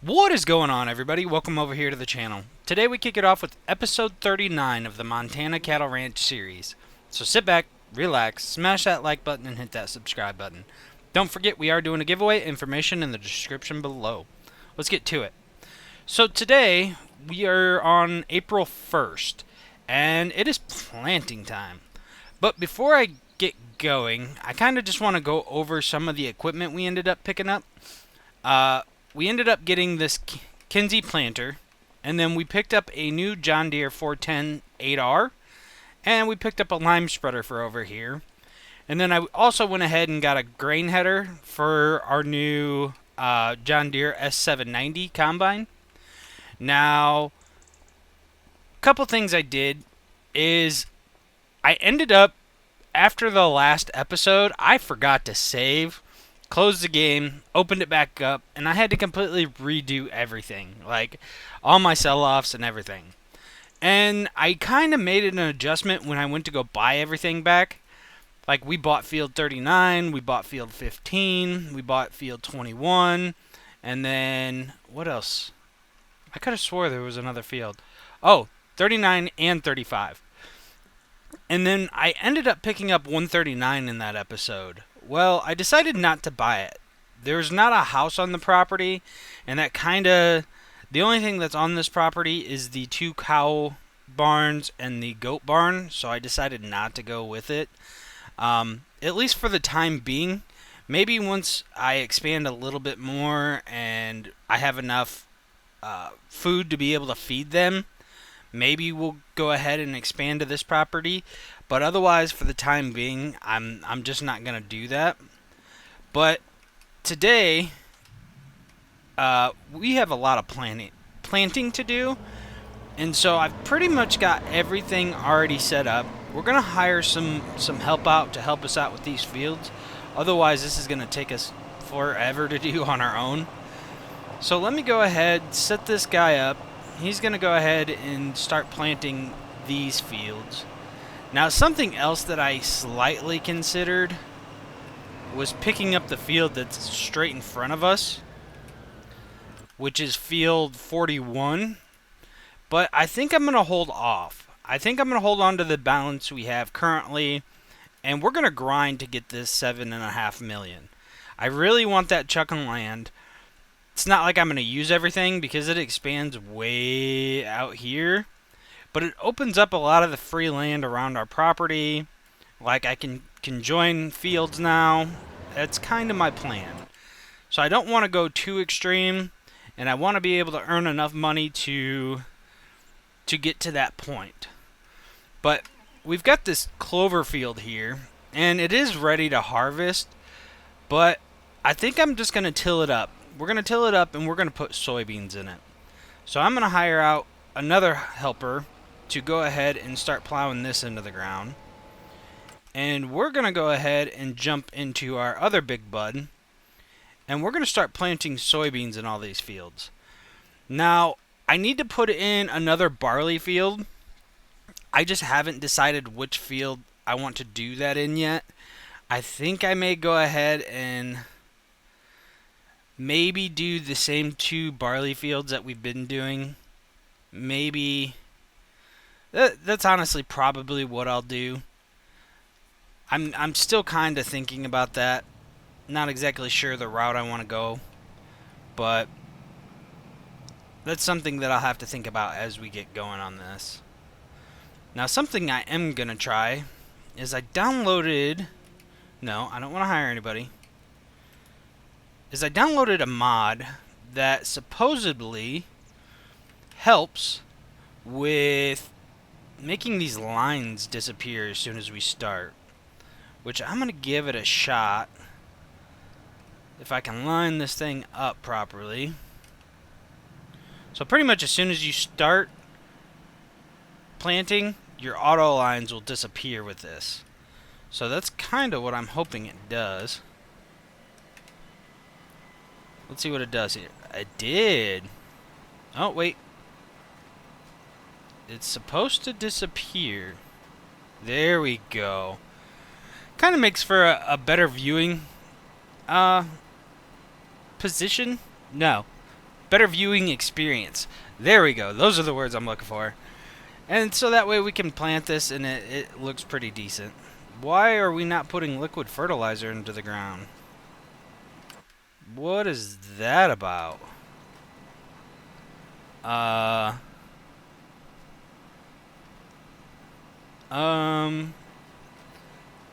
What is going on, everybody? Welcome over here to the channel. Today we kick it off with episode 39 of the Montana Cattle Ranch series. So sit back, relax, smash that like button, and hit that subscribe button. Don't forget we are doing a giveaway, information in the description below. Let's get to it. So today we are on April 1st, and it is planting time. But before I get going, I kind of just want to go over some of the equipment we ended up picking up. We ended up getting this Kinsey planter, and then we picked up a new John Deere 410 8R, and we picked up a lime spreader for over here. And then I also went ahead and got a grain header for our new John Deere S790 combine. Now, a couple things I did is I ended up, after the last episode, I forgot to save, closed the game, opened it back up, and I had to completely redo everything, like all my sell-offs and everything. And I kind of made an adjustment when I went to go buy everything back. Like, we bought field 39, we bought field 15, we bought field 21, and then, what else? I could have swore there was another field. Oh, 39 and 35. And then I ended up picking up 139 in that episode. Well, I decided not to buy it. There's not a house on the property, and that kind of... The only thing that's on this property is the 2 cow barns and the goat barn, so I decided not to go with it. At least for the time being. Maybe once I expand a little bit more and I have enough food to be able to feed them, maybe we'll go ahead and expand to this property. But otherwise, for the time being, I'm just not going to do that. But today, we have a lot of planting to do. And so I've pretty much got everything already set up. We're going to hire some help out to help us out with these fields. Otherwise, this is going to take us forever to do on our own. So let me go ahead, set this guy up. He's going to go ahead and start planting these fields. Now, something else that I slightly considered was picking up the field that's straight in front of us, which is field 41. But I think I'm going to hold off. I think I'm going to hold on to the balance we have currently, and we're going to grind to get this 7.5 million. I really want that chunk of land. It's not like I'm going to use everything because it expands way out here. But it opens up a lot of the free land around our property. Like, I can join fields now. That's kind of my plan. So I don't want to go too extreme. And I want to be able to earn enough money to get to that point. But we've got this clover field here. And it is ready to harvest. But I think I'm just going to till it up. We're going to till it up and we're going to put soybeans in it. So I'm going to hire out another helper to go ahead and start plowing this into the ground. And we're going to go ahead and jump into our other big bud. And we're going to start planting soybeans in all these fields. Now, I need to put in another barley field. I just haven't decided which field I want to do that in yet. I think I may go ahead and maybe do the same 2 barley fields that we've been doing. Maybe... That's honestly probably what I'll do. I'm still kind of thinking about that. Not exactly sure the route I want to go. But that's something that I'll have to think about as we get going on this. Now, something I am going to try is I downloaded... No, I don't want to hire anybody. Is I downloaded a mod that supposedly helps with making these lines disappear as soon as we start, which I'm going to give it a shot if I can line this thing up properly. So pretty much as soon as you start planting, your auto lines will disappear with this. So that's kind of what I'm hoping it does. Let's see what it does here. It did. Oh, wait. It's supposed to disappear. There we go. Kind of makes for a better viewing position. No. better viewing experience. There we go. Those are the words I'm looking for. And so that way we can plant this and it looks pretty decent. Why are we not putting liquid fertilizer into the ground? What is that about?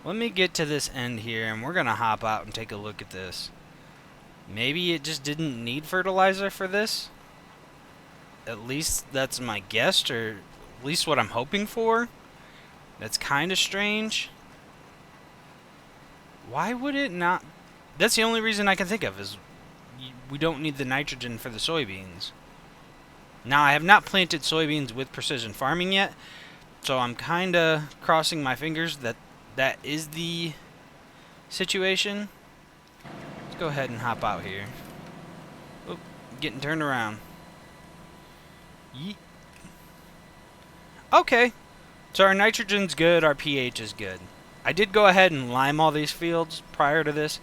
Let me get to this end here, and we're gonna hop out and take a look at this. Maybe it just didn't need fertilizer for this? At least that's my guess, or at least what I'm hoping for. That's kind of strange. Why would it not? That's the only reason I can think of, is we don't need the nitrogen for the soybeans. Now, I have not planted soybeans with precision farming yet, so I'm kind of crossing my fingers that that is the situation. Let's go ahead and hop out here. Oop, getting turned around. Yeet. Okay, so our nitrogen's good, our pH is good. I did go ahead and lime all these fields prior to this,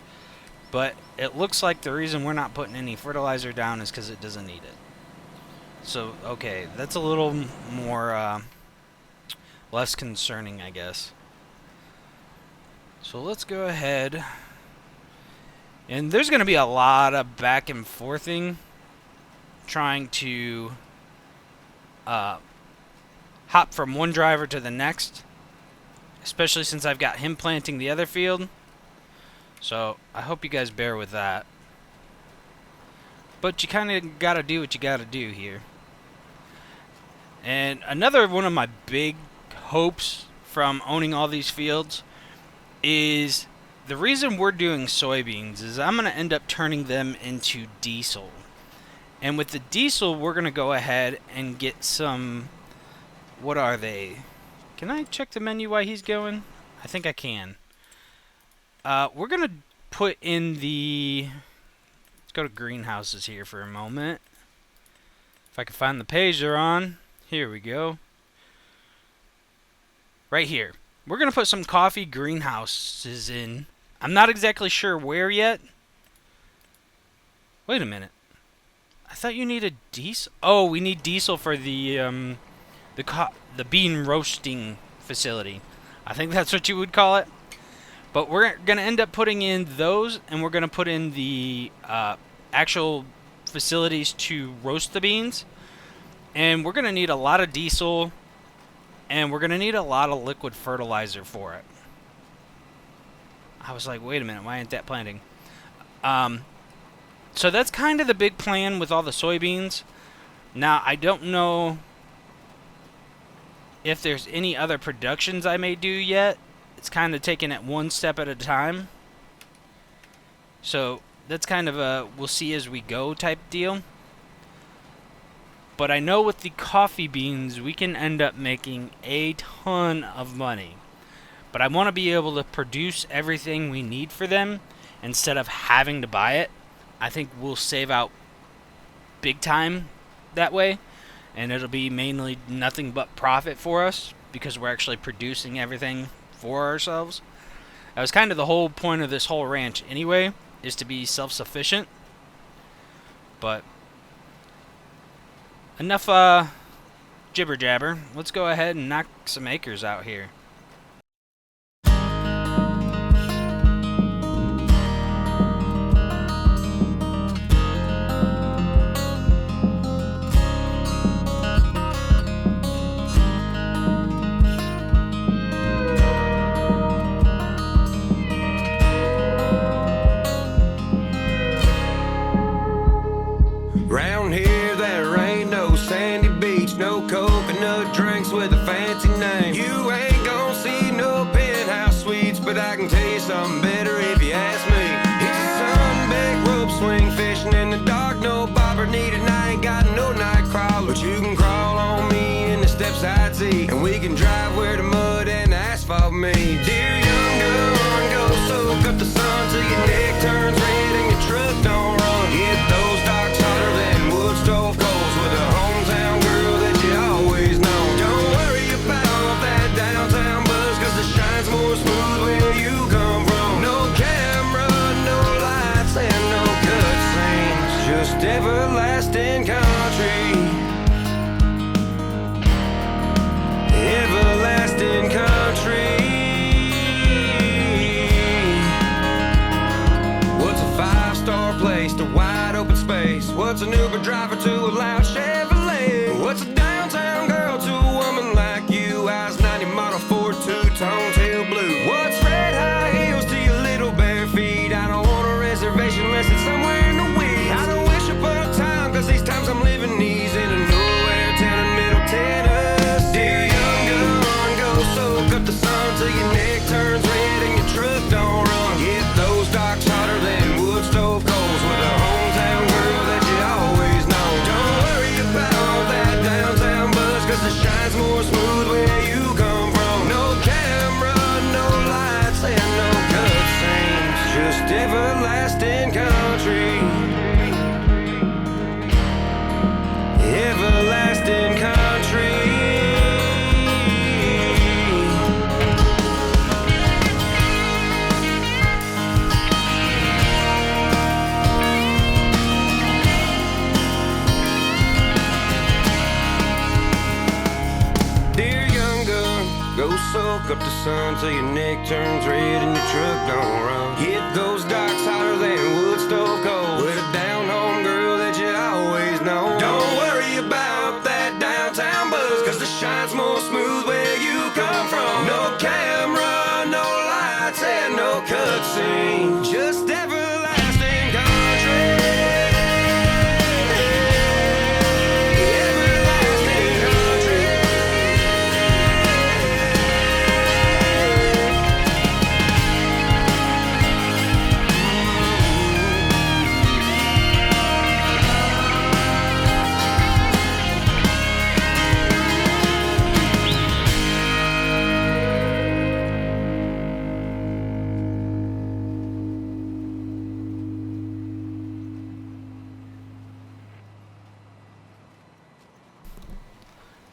but it looks like the reason we're not putting any fertilizer down is because it doesn't need it. So, okay, that's a little more, less concerning, I guess. So let's go ahead. And there's going to be a lot of back and forthing trying to hop from one driver to the next, especially since I've got him planting the other field. So I hope you guys bear with that. But you kind of got to do what you got to do here. And another one of my big hopes from owning all these fields is the reason we're doing soybeans is I'm going to end up turning them into diesel. And with the diesel, we're going to go ahead and get some... What are they? Can I check the menu while he's going? I think I can. We're going to put in the... Let's go to greenhouses here for a moment. If I can find the page they're on. Here we go. Right here. We're going to put some coffee greenhouses in. I'm not exactly sure where yet. Wait a minute. I thought you needed diesel. Oh, we need diesel for the bean roasting facility. I think that's what you would call it. But we're going to end up putting in those, and we're going to put in the actual facilities to roast the beans. And we're going to need a lot of diesel, and we're going to need a lot of liquid fertilizer for it. I was like, wait a minute, why ain't that planting? So that's kind of the big plan with all the soybeans. Now, I don't know if there's any other productions I may do yet. It's kind of taking it one step at a time. So that's kind of a we'll see as we go type deal. But I know with the coffee beans, we can end up making a ton of money. But I want to be able to produce everything we need for them instead of having to buy it. I think we'll save out big time that way. And it'll be mainly nothing but profit for us because we're actually producing everything for ourselves. That was kind of the whole point of this whole ranch anyway, is to be self-sufficient. But enough jibber jabber. Let's go ahead and knock some acres out here. Round here there ain't no sandy beach, no coconut drinks with a fancy name. You ain't gonna see no penthouse suites, but I can tell you something better if you ask me. It's a sunback rope swing, fishing in the dark, no bobber needed, and I ain't got no night crawler. But you can crawl on me in the steps I'd see, and we can drive where the mud and the asphalt meet. Dear young gun, go soak up the sun till your neck turns red and your truck don't run. Hit those docks hotter than wood stove coals with a hometown girl that you always know. Don't worry about that downtown buzz, cause the shine's more smooth where you come from. No camera, no lights, and no cutscenes, just everlasting an Uber driver to a loud Chevrolet? What's a downtown girl to a woman like you? Eyes 90 model Ford two-tone tail blue. What's red high heels to your little bare feet? I don't want a reservation unless it's somewhere in the weeds. I don't wish upon a time, cause these times I'm living these in a nowhere town in Middle Tennessee. Dear young gun, go soak up the sun till your neck turns red and your truck don't run. Get those docks hotter than wood stove coals with a hometown girl that you always know. Don't worry about that downtown buzz, cause the shine's more smooth where you come from. No camera, no lights, and no cutscenes, just everlasting country. Everlasting country. Dear young gun, go soak up the sun till your neck turns red and your truck don't run. Hit those docks hotter than wood stove coals with a down home girl that you always know. Don't worry about that downtown buzz, cause the shine's more smooth where you come from. No camera, no lights, and no cutscene, just everlasting country. Everlasting country.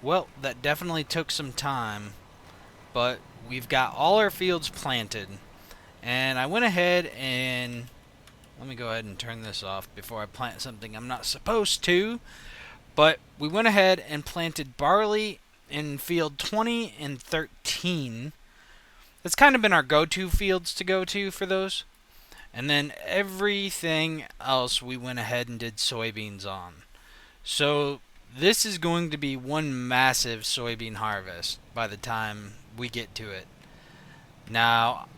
Well, that definitely took some time, but we've got all our fields planted. And I went ahead and let me go ahead and turn this off before I plant something I'm not supposed to. But we went ahead and planted barley in field 20 and 13. That's kind of been our go-to fields to go to for those. And then everything else we went ahead and did soybeans on. So this is going to be one massive soybean harvest by the time we get to it. Now,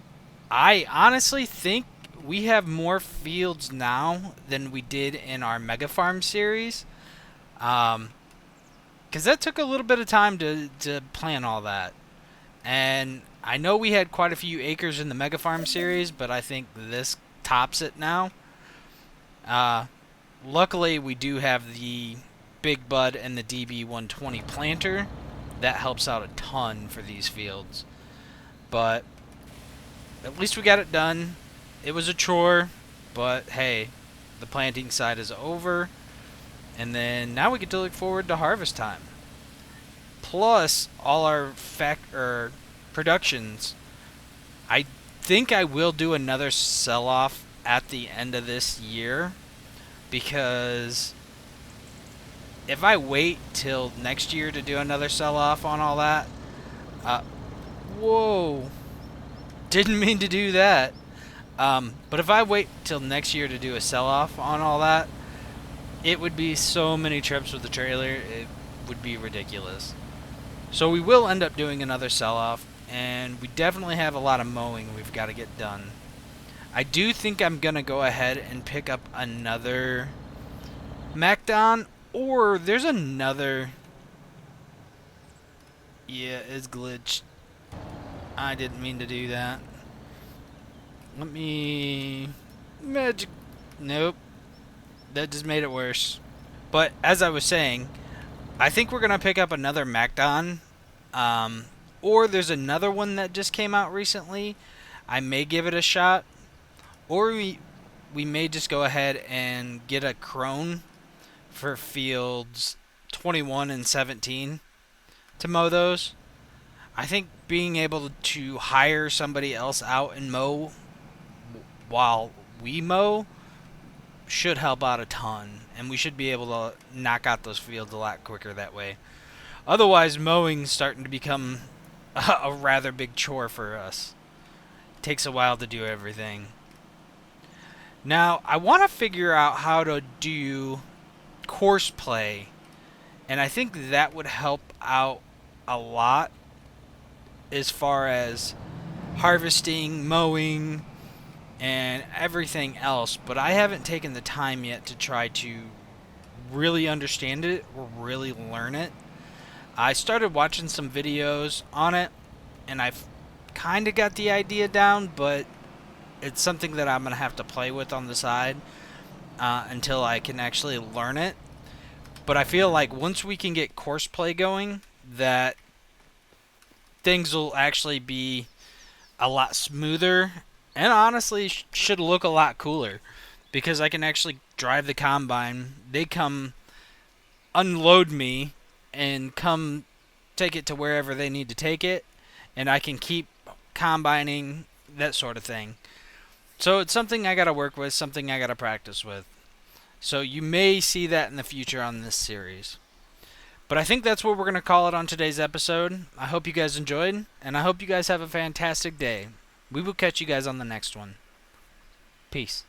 I honestly think we have more fields now than we did in our Mega Farm series. Because that took a little bit of time to plan all that. And I know we had quite a few acres in the Mega Farm series, but I think this tops it now. Luckily, we do have the Big Bud and the DB120 planter. That helps out a ton for these fields. But at least we got it done. It was a chore, but hey, the planting side is over. And then now we get to look forward to harvest time. Plus all our productions. I think I will do another sell-off at the end of this year, because if I wait till next year to do another sell-off on all that, whoa, didn't mean to do that. But if I wait till next year to do a sell-off on all that, it would be so many trips with the trailer, it would be ridiculous. So we will end up doing another sell-off, and we definitely have a lot of mowing we've got to get done. I do think I'm going to go ahead and pick up another MacDon, or there's another... Yeah, it's glitched. I didn't mean to do that. Let me... Magic... Nope. That just made it worse. But as I was saying, I think we're going to pick up another MacDon. Or there's another one that just came out recently. I may give it a shot. Or we may just go ahead and get a Crone for fields 21 and 17 to mow those. I think being able to hire somebody else out and mow while we mow should help out a ton, and we should be able to knock out those fields a lot quicker that way. Otherwise, mowing's starting to become a rather big chore for us. It takes a while to do everything. Now, I want to figure out how to do course play, and I think that would help out a lot as far as harvesting, mowing, and everything else, but I haven't taken the time yet to try to really understand it or really learn it. I started watching some videos on it, and I've kind of got the idea down, but it's something that I'm going to have to play with on the side until I can actually learn it. But I feel like once we can get course play going, that things will actually be a lot smoother and honestly should look a lot cooler because I can actually drive the combine. They come unload me and come take it to wherever they need to take it, and I can keep combining, that sort of thing. So it's something I got to work with, something I got to practice with. So you may see that in the future on this series. But I think that's what we're going to call it on today's episode. I hope you guys enjoyed, and I hope you guys have a fantastic day. We will catch you guys on the next one. Peace.